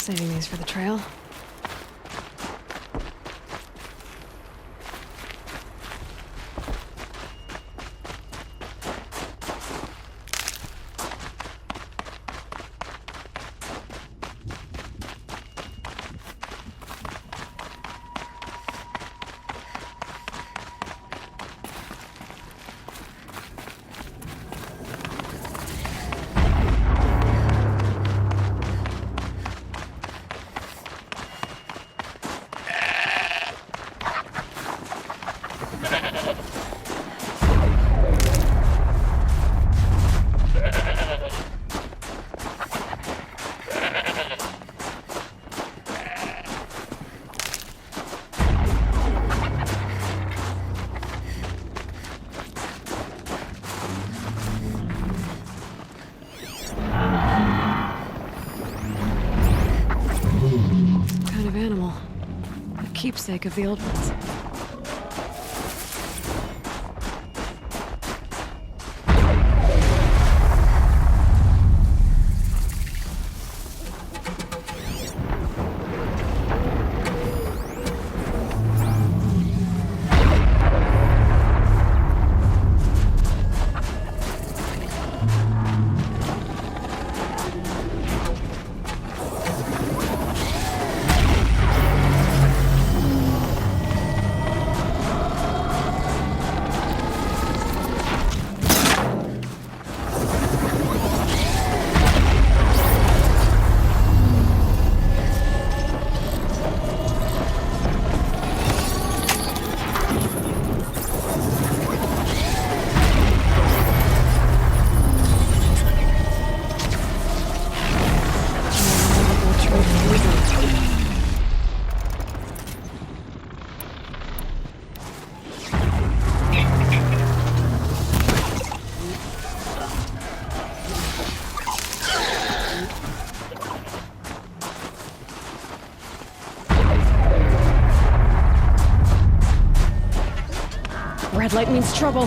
Saving these for the trail. Keepsake of the old ones. Red light means trouble.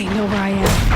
They know where I am.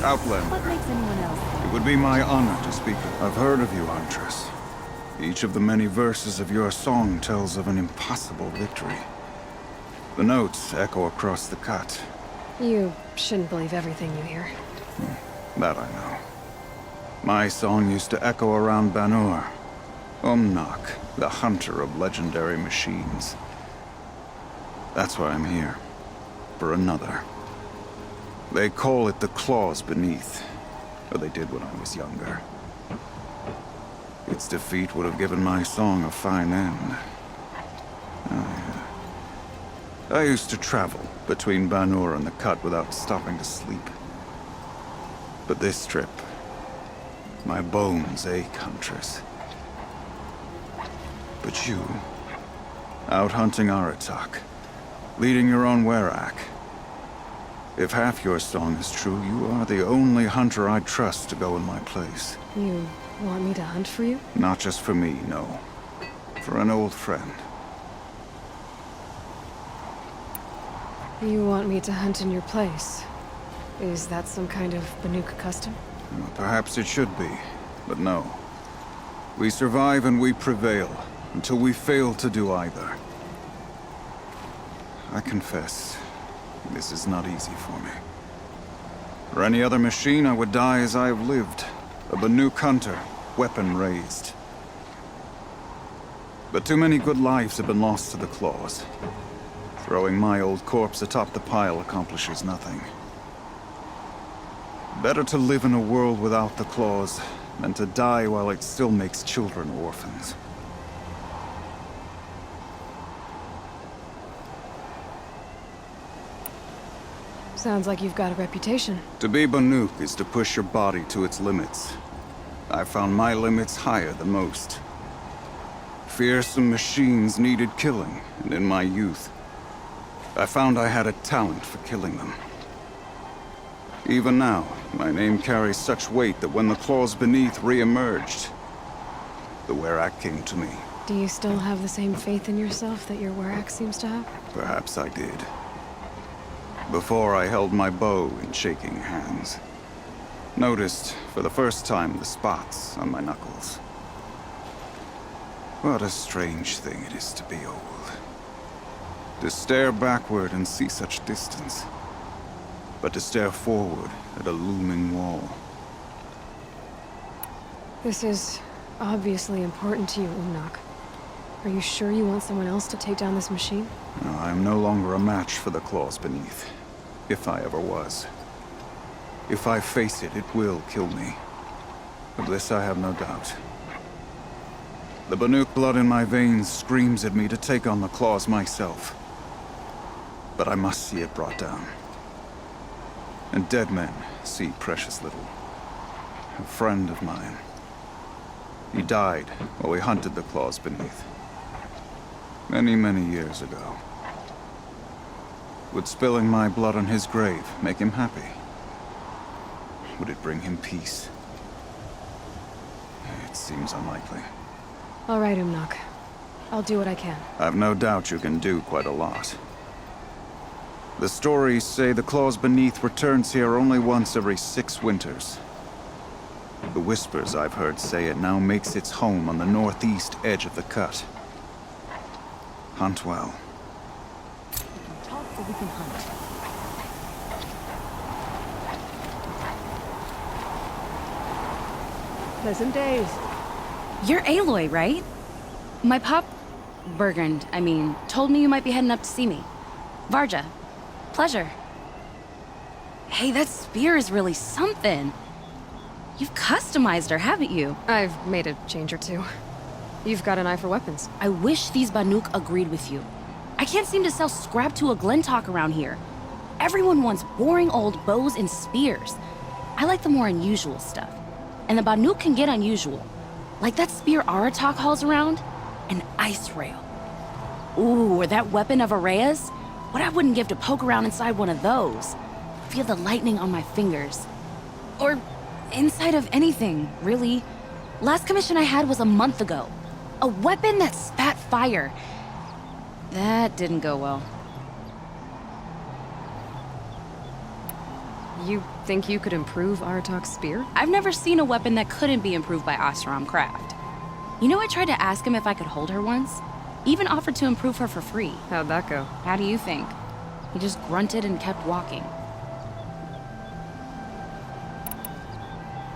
Outlander. What makes anyone else? It would be my honor to speak. I've heard of you, Huntress. Each of the many verses of your song tells of an impossible victory. The notes echo across the cut. You shouldn't believe everything you hear. That I know. My song used to echo around Banur. Umnak, the hunter of legendary machines. That's why I'm here. For another. They call it the claws beneath. Or they did when I was younger. Its defeat would have given my song a fine end. I used to travel between Banur and the Cut without stopping to sleep. But this trip, my bones ache, Huntress. But you, out hunting Aratak, leading your own Werak. If half your song is true, you are the only hunter I'd trust to go in my place. You want me to hunt for you? Not just for me, no. For an old friend. You want me to hunt in your place? Is that some kind of Banuk custom? Well, perhaps it should be, but no. We survive and we prevail, until we fail to do either. I confess, this is not easy for me. For any other machine, I would die as I have lived. A Banuk hunter, weapon raised. But too many good lives have been lost to the claws. Throwing my old corpse atop the pile accomplishes nothing. Better to live in a world without the claws than to die while it still makes children orphans. Sounds like you've got a reputation. To be Banuk is to push your body to its limits. I found my limits higher than most. Fearsome machines needed killing, and in my youth, I found I had a talent for killing them. Even now, my name carries such weight that when the claws beneath re-emerged, the Werak came to me. Do you still have the same faith in yourself that your Werak seems to have? Perhaps I did. Before I held my bow in shaking hands. Noticed, for the first time, the spots on my knuckles. What a strange thing it is to be old. To stare backward and see such distance. But to stare forward at a looming wall. This is obviously important to you, Umnak. Are you sure you want someone else to take down this machine? No, I am no longer a match for the claws beneath. If I ever was. If I face it, it will kill me. Of this I have no doubt. The Banuk blood in my veins screams at me to take on the claws myself. But I must see it brought down. And dead men see precious little. A friend of mine. He died while we hunted the claws beneath. Many, many years ago. Would spilling my blood on his grave make him happy? Would it bring him peace? It seems unlikely. All right, Umnak. I'll do what I can. I've no doubt you can do quite a lot. The stories say the claws beneath returns here only once every 6 winters. The whispers I've heard say it now makes its home on the northeast edge of the cut. Hunt well. Talk so we can hunt. Pleasant days. You're Aloy, right? My pop... Bergund, I mean, told me you might be heading up to see me. Varja. Pleasure. Hey, that spear is really something. You've customized her, haven't you? I've made a change or two. You've got an eye for weapons. I wish these Banuk agreed with you. I can't seem to sell scrap to a Glentalk around here. Everyone wants boring old bows and spears. I like the more unusual stuff. And the Banuk can get unusual. Like that spear Aratak hauls around. An ice rail. Ooh, or that weapon of Araya's. What I wouldn't give to poke around inside one of those. Feel the lightning on my fingers. Or inside of anything, really. Last commission I had was a month ago. A weapon that spat fire. That didn't go well. You think you could improve Aratak's spear? I've never seen a weapon that couldn't be improved by Oseram Craft. You know, I tried to ask him if I could hold her once. Even offered to improve her for free. How'd that go? How do you think? He just grunted and kept walking.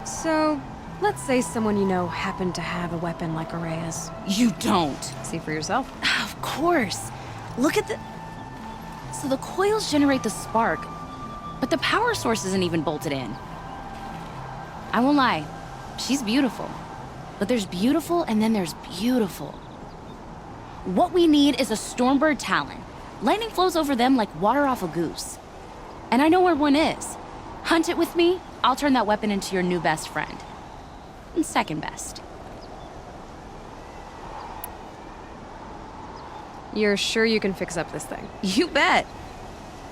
So, let's say someone you know happened to have a weapon like Araya's. You don't. See for yourself. Of course. Look at the... So the coils generate the spark, but the power source isn't even bolted in. I won't lie. She's beautiful. But there's beautiful and then there's beautiful. What we need is a Stormbird Talon. Lightning flows over them like water off a goose. And I know where one is. Hunt it with me, I'll turn that weapon into your new best friend. And second best. You're sure you can fix up this thing? You bet.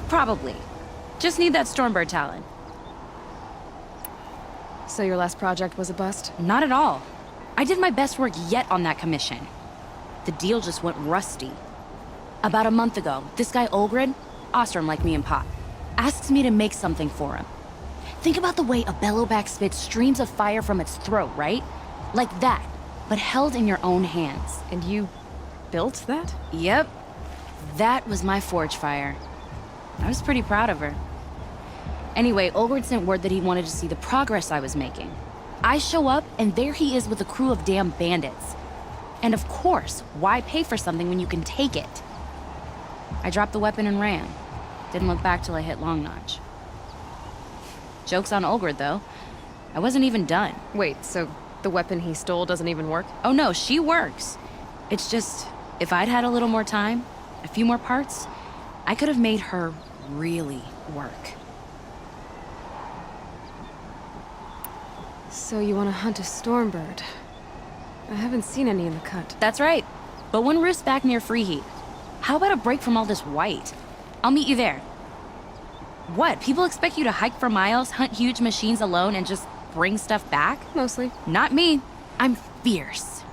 Probably. Just need that Stormbird Talon. So your last project was a bust? Not at all. I did my best work yet on that commission. The deal just went rusty. About a month ago, this guy Olgrid, Ostrom like me and Pop, asks me to make something for him. Think about the way a bellowback spits streams of fire from its throat, right? Like that, but held in your own hands. And you built that? Yep. That was my forge fire. I was pretty proud of her. Anyway, Olgrid sent word that he wanted to see the progress I was making. I show up, and there he is with a crew of damn bandits. And of course, why pay for something when you can take it? I dropped the weapon and ran. Didn't look back till I hit Long Notch. Joke's on Olgrid, though. I wasn't even done. Wait, so the weapon he stole doesn't even work? Oh no, she works. It's just, if I'd had a little more time, a few more parts, I could have made her really work. So you want to hunt a Stormbird? I haven't seen any in the cut. That's right. But one roost's back near Freeheat. How about a break from all this white? I'll meet you there. What? People expect you to hike for miles, hunt huge machines alone, and just bring stuff back? Mostly. Not me. I'm fierce.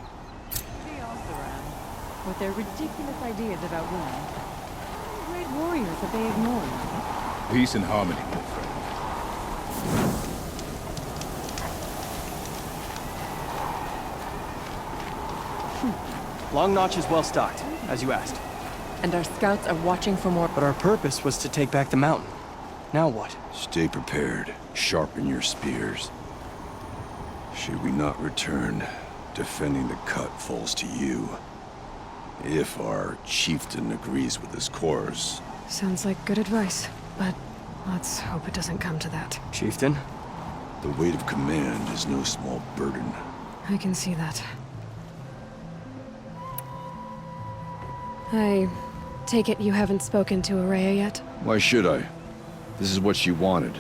Chaos around, with their ridiculous ideas about women. Great warriors that they ignore. Peace and harmony, my friend. Long Notch is well stocked, as you asked. And our scouts are watching for more. But our purpose was to take back the mountain. Now what? Stay prepared. Sharpen your spears. Should we not return, defending the cut falls to you. If our chieftain agrees with his course. Sounds like good advice, but let's hope it doesn't come to that. Chieftain? The weight of command is no small burden. I can see that. I take it you haven't spoken to Araya yet? Why should I? This is what she wanted,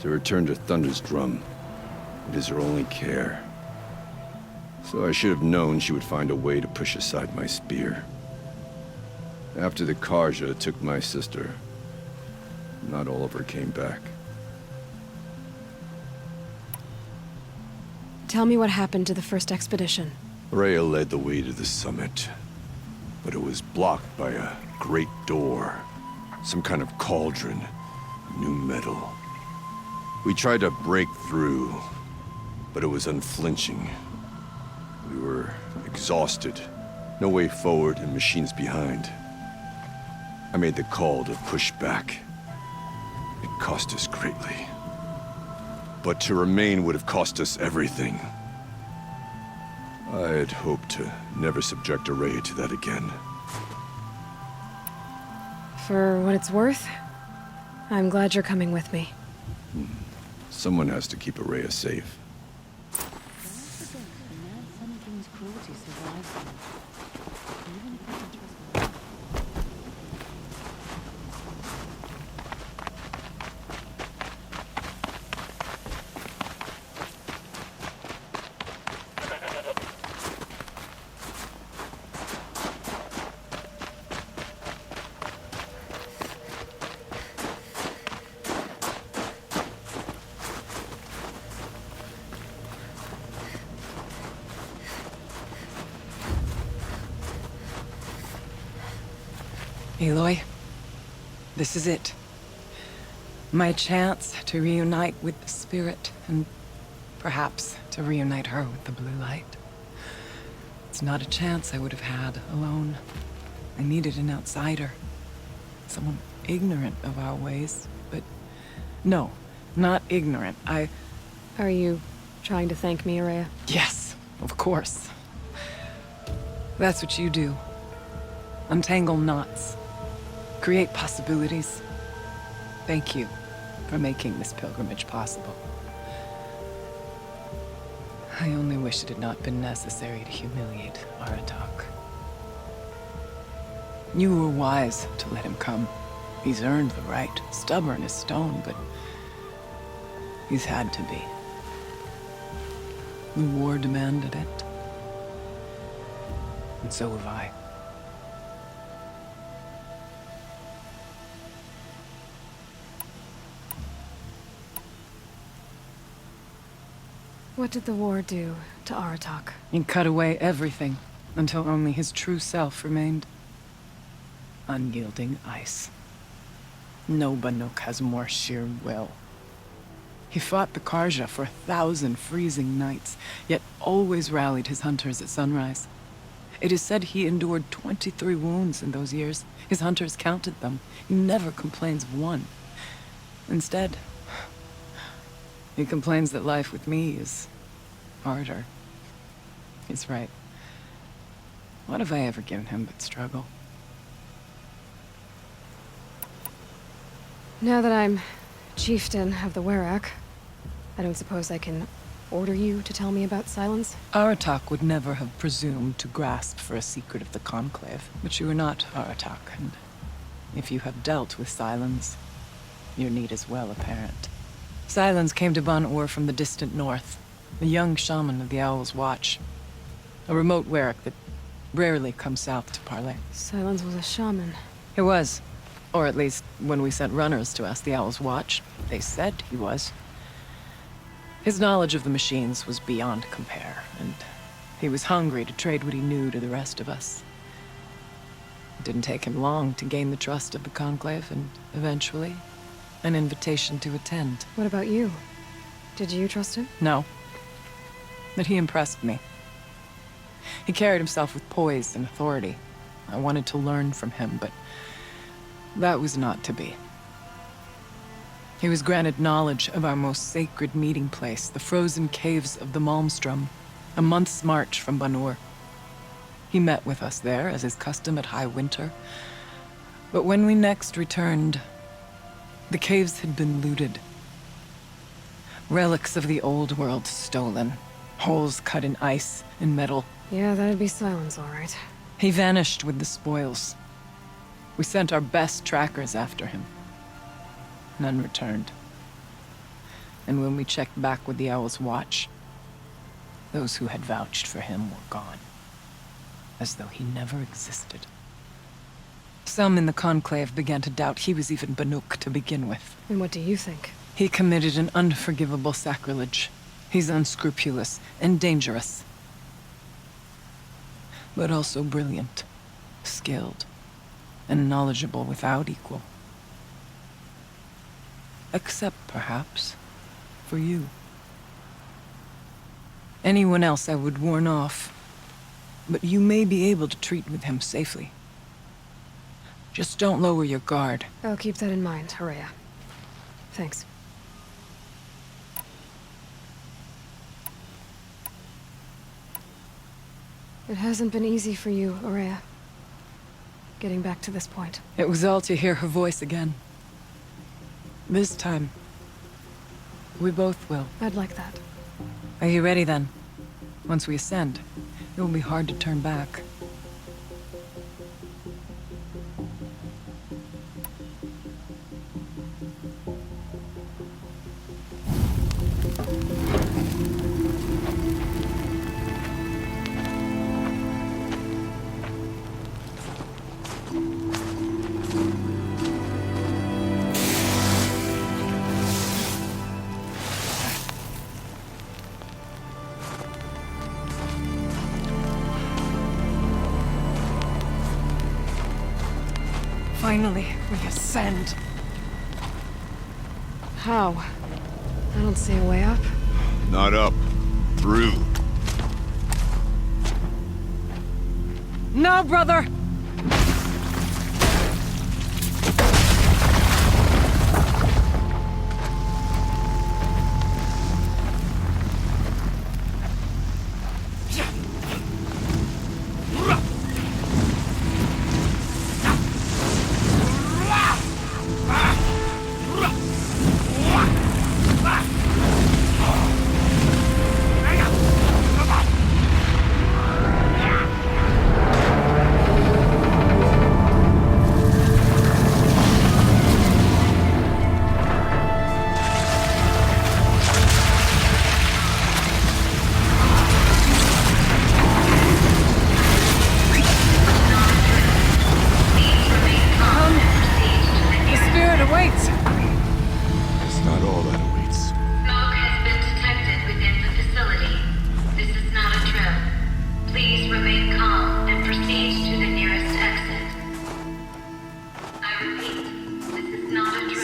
to return to Thunder's Drum. It is her only care. So I should have known she would find a way to push aside my spear. After the Karja took my sister, not all of her came back. Tell me what happened to the first expedition. Rhea led the way to the summit, but it was blocked by a great door. Some kind of cauldron, new metal. We tried to break through, but it was unflinching. We were exhausted, no way forward and machines behind. I made the call to push back. It cost us greatly. But to remain would have cost us everything. I had hoped to never subject Araya to that again. For what it's worth, I'm glad you're coming with me. Someone has to keep Araya safe. Aloy, this is it. My chance to reunite with the spirit, and perhaps to reunite her with the blue light. It's not a chance I would have had alone. I needed an outsider. Someone ignorant of our ways, but no, not ignorant. Are you trying to thank me, Araya? Yes, of course. That's what you do. Untangle knots. Create possibilities. Thank you for making this pilgrimage possible. I only wish it had not been necessary to humiliate Aratak. You were wise to let him come. He's earned the right, stubborn as stone, but he's had to be. The war demanded it. And so have I. What did the war do to Aratak? He cut away everything, until only his true self remained. Unyielding ice. No Banuk has more sheer will. He fought the Karja for 1,000 freezing nights, yet always rallied his hunters at sunrise. It is said he endured 23 wounds in those years. His hunters counted them. He never complains of one. Instead, he complains that life with me is harder. He's right. What have I ever given him but struggle? Now that I'm chieftain of the Werak, I don't suppose I can order you to tell me about Silence? Aratak would never have presumed to grasp for a secret of the Conclave. But you are not Aratak, and if you have dealt with Silence, your need is well apparent. Silence came to Ban-Ur from the distant north, a young shaman of the Owl's Watch. A remote Werek that rarely comes south to parley. Silence was a shaman. He was. Or at least, when we sent runners to ask the Owl's Watch, they said he was. His knowledge of the machines was beyond compare, and he was hungry to trade what he knew to the rest of us. It didn't take him long to gain the trust of the Conclave, and eventually, an invitation to attend. What about you? Did you trust him? No. But he impressed me. He carried himself with poise and authority. I wanted to learn from him, but that was not to be. He was granted knowledge of our most sacred meeting place, the frozen caves of the Malmstrom, a month's march from Ban-Ur. He met with us there, as is custom at high winter. But when we next returned, the caves had been looted. Relics of the old world stolen. Holes cut in ice and metal. Yeah, that'd be Silence, all right. He vanished with the spoils. We sent our best trackers after him. None returned. And when we checked back with the Owl's Watch, those who had vouched for him were gone. As though he never existed. Some in the Conclave began to doubt he was even Banuk to begin with. And what do you think? He committed an unforgivable sacrilege. He's unscrupulous and dangerous. But also brilliant, skilled, and knowledgeable without equal. Except, perhaps, for you. Anyone else I would warn off, but you may be able to treat with him safely. Just don't lower your guard. I'll keep that in mind, Horea. Thanks. It hasn't been easy for you, Horea. Getting back to this point. It was all to hear her voice again. This time, we both will. I'd like that. Are you ready then? Once we ascend, it will be hard to turn back. Finally, we ascend. How? I don't see a way up. Not up. Through. No, brother!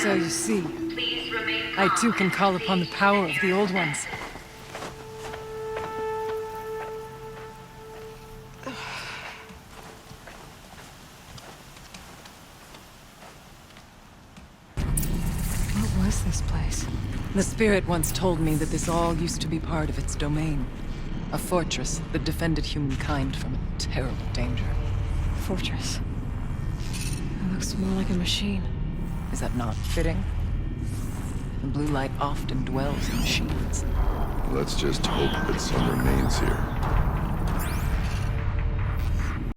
So you see, I too can call upon the power of the Old Ones. What was this place? The spirit once told me that this all used to be part of its domain. A fortress that defended humankind from a terrible danger. Fortress. It looks more like a machine. Is that not fitting? The blue light often dwells in machines. Let's just hope that some remains here.